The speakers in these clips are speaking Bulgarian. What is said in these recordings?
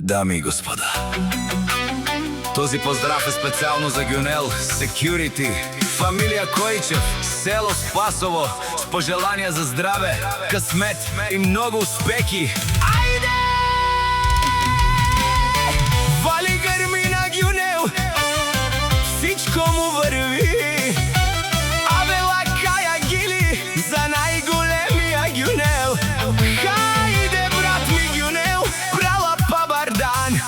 Дами и господа, този поздрав е специално за Гюнел Security, фамилия Койчев, село Спасово, с пожелания за здраве, късмет и много успехи. Айде! Вали гърми на Гюнел, всичко му върви. Абе лакая гили за най-големия Гюнел. Хайде, брат ми Гюнел, брала Пабардан,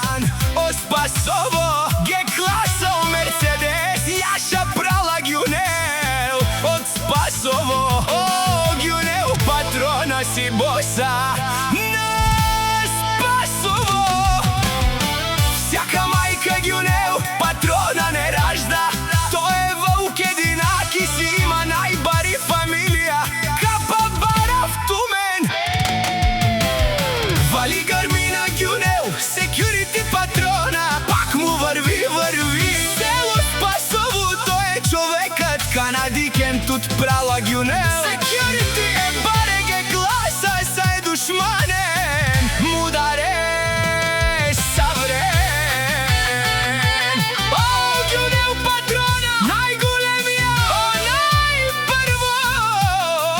о Спасово, Г-класа о Мерцедес, яша брала Гюнел от Спасово. О, Гюнел, патрона си боса на Спасово. Всяка майка Гюнел патрона не ражда. Той е вълк единак и си има най-бари фамилия Капа Бара в Тумен. Вали гърми на Гюнел Security патрона, пак му върви, върви. Село Спасово, той е човекът канадикент от прала Гюнел. Security е баре Г-класа, са е душманен, мударе съврен. О, Гюнел патрона, най-големия, о, най-първо,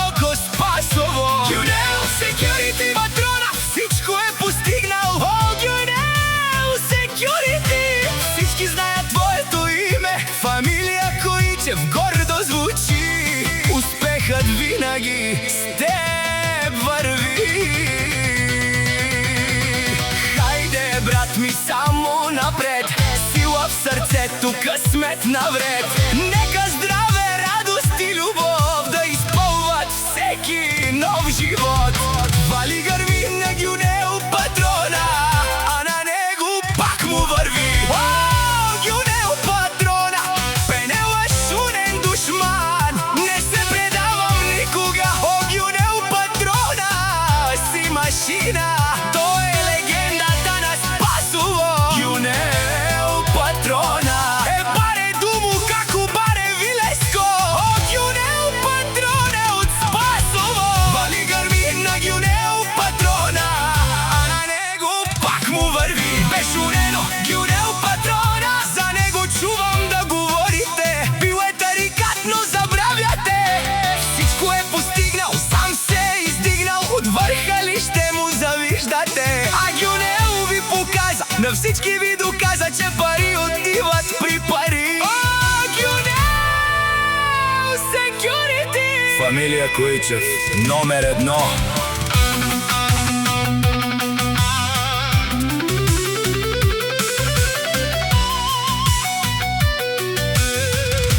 око Спасово. Гюнел Security патрона, всичко е постигнал. О, Гюнел Security, всички знаят твоето име, фамилия Койчев гордо звучи. Успехът винаги с теб върви. Хайде, брат ми, само напред, сила в сърцето, късмет навред. Нека здраве, радост и любов да изпълват всеки нов живот. Вали гърми на Гюнел патрона, а на него пак му върви. О, Гюнел патрона, пенел е шунен душман, не се предавам никога. О, Гюнел патрона, си машина, той е легендата на Спасово. Гюнел патрона е баре думо, како баре Вилеско. О, Гюнел патрона от Спасово. Вали гърми на Гюнел патрона, а на него пак му върви. Бешурено Гюнел патрона, за него чувам да говорите. Бил е тарикат, но забравяте. Всичко е постигнал, сам се е издигнал, от върха ли ще му завиждате. А Гюнел ви показа, на всички ви доказа, че пари отиват при пари. О, Гюнел Security, фамилия Койчев, номер 1.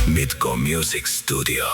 Митко Music Studio.